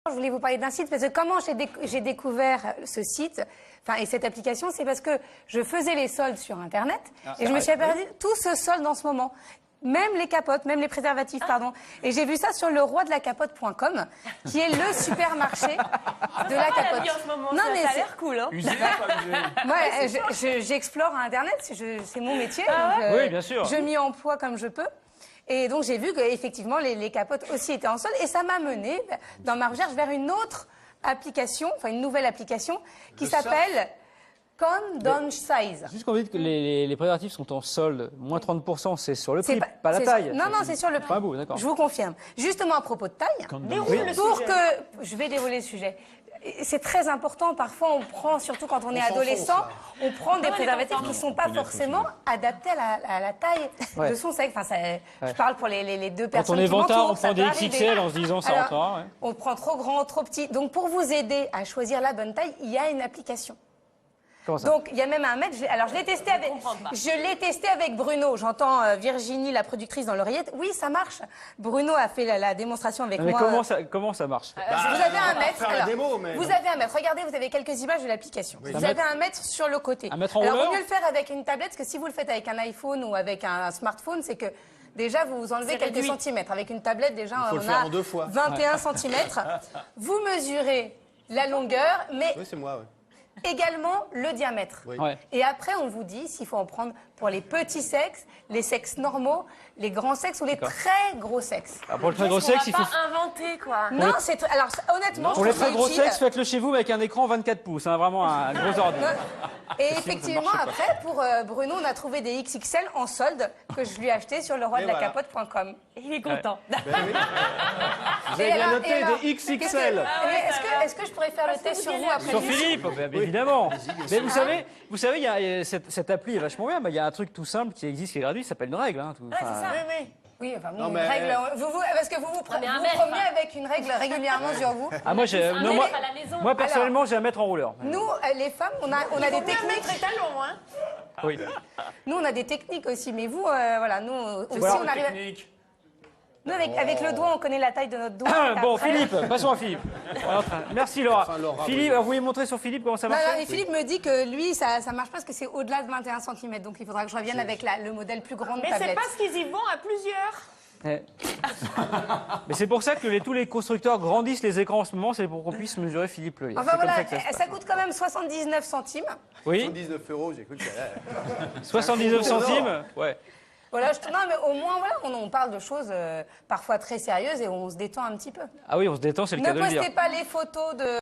Je voulais vous parler d'un site parce que comment j'ai découvert ce site et cette application, c'est parce que je faisais les soldes sur Internet et je me suis aperçue tout se solde en ce moment. Même les capotes, même les préservatifs, pardon. Et j'ai vu ça sur leroidelacapote.com, qui est le supermarché de la capote. En ce moment, non, mais ça a l'air cool, hein. Moi, j'explore Internet, c'est mon métier. Donc, oui, bien sûr. Je m'y emploie comme je peux. Et donc, j'ai vu qu'effectivement, les capotes aussi étaient en solde. Et ça m'a mené, dans ma recherche, vers une autre application, une nouvelle application, qui s'appelle Downsize. Juste quand vous dites que les préservatifs sont en solde, moins 30%, c'est sur le prix, pas la taille. Non, c'est sur le prix. Pas vous, d'accord. Je vous confirme. Justement, à propos de taille, je vais dévoiler le sujet. C'est très important. Parfois, on prend, surtout quand on est adolescent, on prend des préservatifs qui ne sont pas forcément adaptés à la taille de son sexe. Je parle pour les deux personnes qui m'entourent. Quand on est vantard, on prend des XXL en se disant ça rentrera. Ouais. On prend trop grand, trop petit. Donc, pour vous aider à choisir la bonne taille, il y a une application. Comment ça ? Donc, il y a même un mètre. Alors, je l'ai testé avec Bruno. J'entends Virginie, la productrice, dans l'oreillette. Oui, ça marche. Bruno a fait la démonstration avec moi. Comment ça marche ? Vous avez un mètre. Vous avez un mètre. Regardez, vous avez quelques images de l'application. Oui. Vous avez un mètre sur le côté. Un mètre en Alors, hauteur ? vaut mieux le faire avec une tablette, parce que si vous le faites avec un iPhone ou avec un smartphone, c'est que déjà, vous enlevez quelques centimètres. Avec une tablette, déjà, on a 21 centimètres. Vous mesurez la longueur, mais également le diamètre. Oui. Et après, on vous dit s'il faut en prendre pour les petits sexes, les sexes normaux, les grands sexes ou les très gros sexes. Alors pour le très gros sexe, il faut... pas inventer, quoi. Non, alors honnêtement... Pour les très gros sexes, faites-le chez vous avec un écran 24 pouces, hein, vraiment un gros ordi. Et effectivement, après, pour Bruno, on a trouvé des XXL en solde que je lui ai acheté sur leroidelacapote.com. Il est content. Vous avez bien noté des XXL. Est-ce que je pourrais faire le test sur vous après? Sur Philippe, évidemment. Mais vous savez, il y a cette appli est vachement bien. Il y a un truc tout simple qui existe, qui est gratuit, ça s'appelle une règle. Hein, c'est ça. Oui, enfin, une règle. Parce que vous promenez avec une règle régulièrement sur vous. Ah, moi personnellement, j'ai un mètre en rouleur. Nous, les femmes, on a des techniques. Talons, hein. Oui. Nous, on a des techniques aussi, mais vous, nous aussi, on arrive. Nous, avec le doigt, on connaît la taille de notre doigt. Bon, Philippe, passons à Philippe. Merci Laura. Philippe, vous voulez montrer sur Philippe comment ça marche? Non, Philippe me dit que lui, ça marche pas parce que c'est au-delà de 21 cm. Donc il faudra que je revienne avec le modèle plus grand de tablette. Mais c'est parce qu'ils y vont à plusieurs. Mais c'est pour ça que tous les constructeurs grandissent les écrans en ce moment, c'est pour qu'on puisse mesurer Philippe Le. Enfin voilà, ça coûte quand même 79 centimes. Oui. 79 €, j'ai cru que ça 79 centimes. Ouais. Voilà, non, mais au moins, on parle de choses parfois très sérieuses et on se détend un petit peu. Ah oui, on se détend, c'est le cas de le dire. Ne postez pas les photos de...